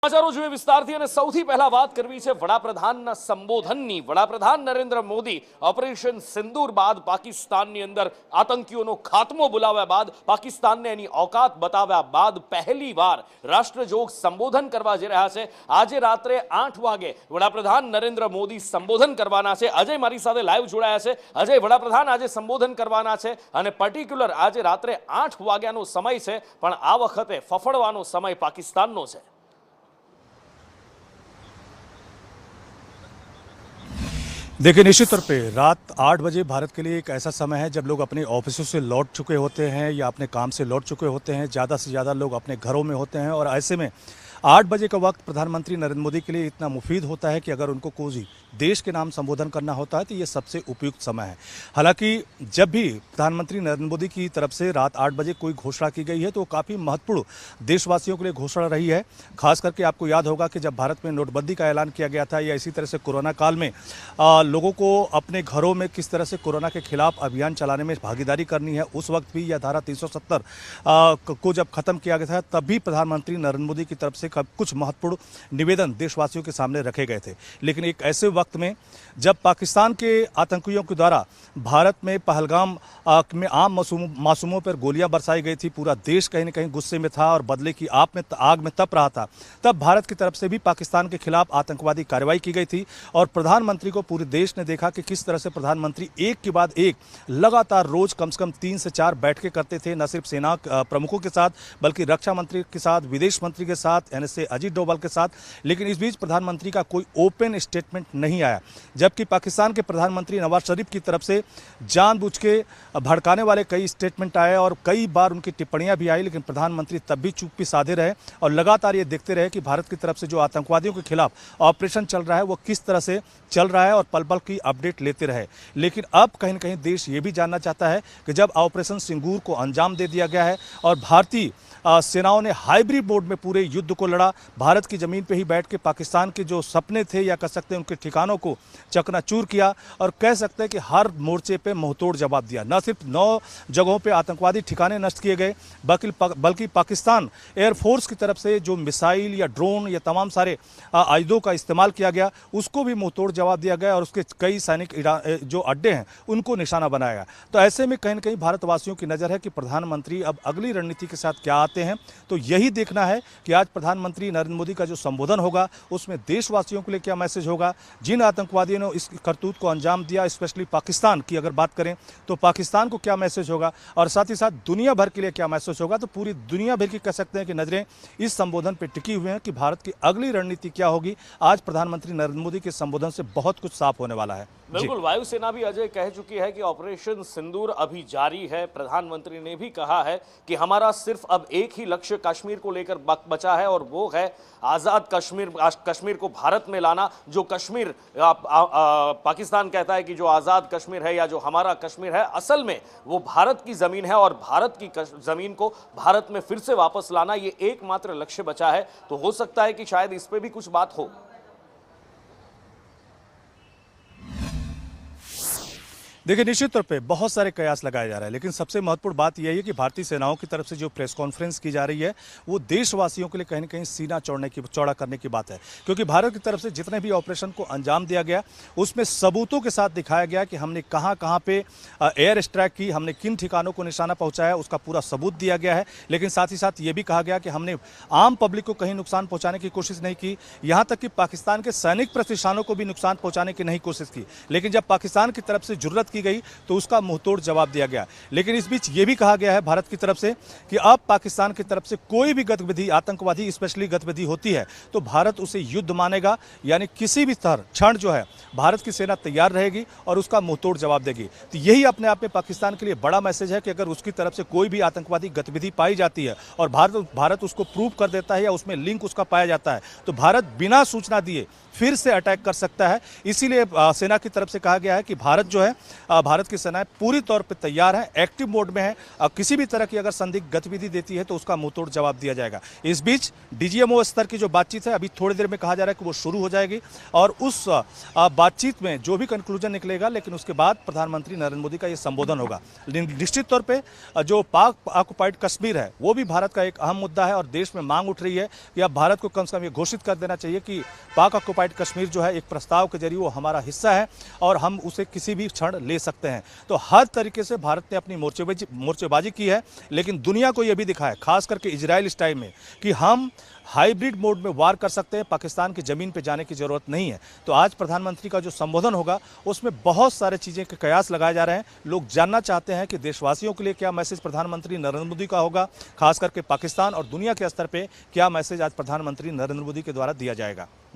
સમાચારો જોઈએ વિસ્તારથી અને સૌથી પહેલા વાત કરવી છે વડાપ્રધાનના સંબોધનની। વડાપ્રધાન નરેન્દ્ર મોદી ઓપરેશન સિંદૂર બાદ પાકિસ્તાનની અંદર આતંકીઓનો ખાત્મો બોલાવ્યા બાદ પાકિસ્તાનને એની औकात બતાવ્યા બાદ પહેલીવાર રાષ્ટ્રજોગ સંબોધન કરવા જઈ રહ્યા છે। આજે રાત્રે 8 વાગે વડાપ્રધાન નરેન્દ્ર મોદી સંબોધન કરવાના છે। અજય મારી સાથે લાઈવ જોડાયા છે। અજય, વડાપ્રધાન આજે સંબોધન કરવાના છે અને પર્ટિક્યુલર આજે રાત્રે 8 વાગ્યાનો સમય છે, પણ આ વખતે ફફડવાનો સમય પાકિસ્તાનનો છે। देखिए, निश्चित तौर पे रात 8 बजे भारत के लिए एक ऐसा समय है जब लोग अपने ऑफिसों से लौट चुके होते हैं या अपने काम से लौट चुके होते हैं। ज़्यादा से ज़्यादा लोग अपने घरों में होते हैं और ऐसे में 8 बजे का वक्त प्रधानमंत्री नरेंद्र मोदी के लिए इतना मुफीद होता है कि अगर उनको कोई देश के नाम संबोधन करना होता है तो ये सबसे उपयुक्त समय है। हालांकि जब भी प्रधानमंत्री नरेंद्र मोदी की तरफ से रात 8 बजे कोई घोषणा की गई है तो काफ़ी महत्वपूर्ण देशवासियों के लिए घोषणा रही है। खास करके आपको याद होगा कि जब भारत में नोटबंदी का ऐलान किया गया था या इसी तरह से कोरोना काल में लोगों को अपने घरों में किस तरह से कोरोना के खिलाफ अभियान चलाने में भागीदारी करनी है, उस वक्त भी यह धारा 370 को जब खत्म किया गया था तब भी प्रधानमंत्री नरेंद्र मोदी की तरफ से कुछ महत्वपूर्ण निवेदन देशवासियों के सामने रखे गए थे। लेकिन एक ऐसे वक्त में जब पाकिस्तान के आतंकियों के द्वारा भारत में पहलगाम में आम मासूमों पर गोलियां बरसाई गई थी, पूरा देश कहीं न कहीं गुस्से में था और बदले की आग में तप रहा था, तब भारत की तरफ से भी पाकिस्तान के खिलाफ आतंकवादी कार्रवाई की गई थी। और प्रधानमंत्री को पूरे देश ने देखा कि किस तरह से प्रधानमंत्री एक के बाद एक लगातार रोज कम से कम 3 से 4 बैठकें करते थे, न सिर्फ सेना प्रमुखों के साथ बल्कि रक्षा मंत्री के साथ, विदेश मंत्री के साथ, एनएसए अजीत डोभाल के साथ। लेकिन इस बीच प्रधानमंत्री का कोई ओपन स्टेटमेंट नहीं आया, जबकि पाकिस्तान के प्रधानमंत्री नवाज शरीफ की तरफ से जानबूझ के भड़काने वाले कई स्टेटमेंट आए और कई बार उनकी टिप्पणियां भी आई, लेकिन प्रधानमंत्री तब भी चुप्पी साधे रहे और लगातार ये देखते रहे कि भारत की तरफ से जो आतंकवादियों के खिलाफ ऑपरेशन चल रहा है वो किस तरह से चल रहा है और पल पल की अपडेट लेते रहे। लेकिन अब कहीं न कहीं देश ये भी जानना चाहता है कि जब ऑपरेशन सिंदूर को अंजाम दे दिया गया है और भारतीय सेनाओं ने हाइब्रिड मोड में पूरे युद्ध को लड़ा, भारत की ज़मीन पे ही बैठ के पाकिस्तान के जो सपने थे या कह सकते हैं उनके ठिकानों को चकनाचूर किया और कह सकते हैं कि हर मोर्चे पे मुंहतोड़ जवाब दिया। न सिर्फ 9 जगहों पे आतंकवादी ठिकाने नष्ट किए गए बल्कि पाकिस्तान एयरफोर्स की तरफ से जो मिसाइल या ड्रोन या तमाम सारे आयुधों का इस्तेमाल किया गया उसको भी मुंहतोड़ जवाब दिया गया और उसके कई सैनिक जो अड्डे हैं उनको निशाना बनाया गया। तो ऐसे में कहीं न कहीं भारतवासियों की नज़र है कि प्रधानमंत्री अब अगली रणनीति के साथ क्या आते हैं। तो यही देखना है कि आज प्रधानमंत्री नरेंद्र मोदी का जो संबोधन होगा उसमें देशवासियों के लिए क्या मैसेज होगा। जिन आतंकवादियों ने इस करतूत को अंजाम दिया, स्पेशली पाकिस्तान की अगर बात करें तो पाकिस्तान को क्या मैसेज होगा और साथ ही साथ दुनिया भर के लिए क्या मैसेज होगा। तो पूरी दुनिया भर की कह सकते हैं कि नजरें इस संबोधन पर टिकी हुई हैं कि भारत की अगली रणनीति क्या होगी। आज प्रधानमंत्री नरेंद्र मोदी के संबोधन से बहुत कुछ साफ होने वाला है। बिल्कुल, वायुसेना भी अजय कह चुकी है कि ऑपरेशन सिंदूर अभी जारी है। प्रधानमंत्री ने भी कहा है कि हमारा सिर्फ अब एक ही लक्ष्य कश्मीर को लेकर बचा है और वो है आज़ाद कश्मीर को भारत में लाना। जो कश्मीर पाकिस्तान कहता है कि जो आज़ाद कश्मीर है या जो हमारा कश्मीर है, असल में वो भारत की ज़मीन है और भारत की ज़मीन को भारत में फिर से वापस लाना ये एकमात्र लक्ष्य बचा है। तो हो सकता है कि शायद इस पर भी कुछ बात हो। देखिए, निश्चित तौर पे बहुत सारे कयास लगाए जा रहे हैं, लेकिन सबसे महत्वपूर्ण बात यह है कि भारतीय सेनाओं की तरफ से जो प्रेस कॉन्फ्रेंस की जा रही है वो देशवासियों के लिए कहीं न कहीं सीना चौड़ा करने की बात है। क्योंकि भारत की तरफ से जितने भी ऑपरेशन को अंजाम दिया गया उसमें सबूतों के साथ दिखाया गया कि हमने कहाँ पे एयर स्ट्राइक की, हमने किन ठिकानों को निशाना पहुँचाया, उसका पूरा सबूत दिया गया है। लेकिन साथ ही साथ ये भी कहा गया कि हमने आम पब्लिक को कहीं नुकसान पहुँचाने की कोशिश नहीं की, यहाँ तक कि पाकिस्तान के सैनिक प्रतिष्ठानों को भी नुकसान पहुँचाने की नहीं कोशिश की। लेकिन जब पाकिस्तान की तरफ से जुर्रत की गई तो उसका मुंहतोड़ जवाब दिया गया। लेकिन इस बीच ये भी कहा गया है भारत की तरफ से कि अब पाकिस्तान की तरफ से कोई भी गतिविधि, आतंकवादी स्पेशली गतिविधि होती है तो भारत उसे युद्ध मानेगा, यानी किसी भी क्षण जो है भारत की सेना तैयार रहेगी और उसका मुंहतोड़ जवाब देगी। तो यही अपने आप में पाकिस्तान के लिए बड़ा मैसेज है कि अगर उसकी तरफ से कोई भी आतंकवादी गतिविधि पाई जाती है और भारत उसको प्रूव कर देता है या उसमें लिंक उसका पाया जाता है तो भारत बिना सूचना दिए फिर से अटैक कर सकता है। इसीलिए सेना की तरफ से कहा गया है कि भारत जो है भारत की सेनाएं पूरी तौर पर तैयार है, एक्टिव मोड में है। किसी भी तरह की अगर संदिग्ध गतिविधि देती है तो उसका मुंहतोड़ जवाब दिया जाएगा। इस बीच डीजीएमओ स्तर की जो बातचीत है, अभी थोड़ी देर में कहा जा रहा है कि वो शुरू हो जाएगी और उस बातचीत में जो भी कंक्लूजन निकलेगा, लेकिन उसके बाद प्रधानमंत्री नरेंद्र मोदी का ये संबोधन होगा। निश्चित तौर पे जो पाक ऑक्युपाइड कश्मीर है वो भी भारत का एक अहम मुद्दा है और देश में मांग उठ रही है कि अब भारत को कम से कम ये घोषित कर देना चाहिए कि पाक ऑक्युपाइड कश्मीर जो है एक प्रस्ताव के जरिए वो हमारा हिस्सा है और हम उसे किसी भी क्षण ले सकते हैं। तो हर तरीके से भारत ने अपनी मोर्चेबाजी की है, लेकिन दुनिया को यह भी दिखाया, खास करके इजराइल इस टाइम में, कि हम हाइब्रिड मोड में वार कर सकते हैं, पाकिस्तान की जमीन पे जाने की जरूरत नहीं है। तो आज प्रधानमंत्री का जो संबोधन होगा उसमें बहुत सारे चीजें के कयास लगाए जा रहे हैं। लोग जानना चाहते हैं कि देशवासियों के लिए क्या मैसेज प्रधानमंत्री नरेंद्र मोदी का होगा, खास करके पाकिस्तान और दुनिया के स्तर पे क्या मैसेज आज प्रधानमंत्री नरेंद्र मोदी के द्वारा दिया जाएगा।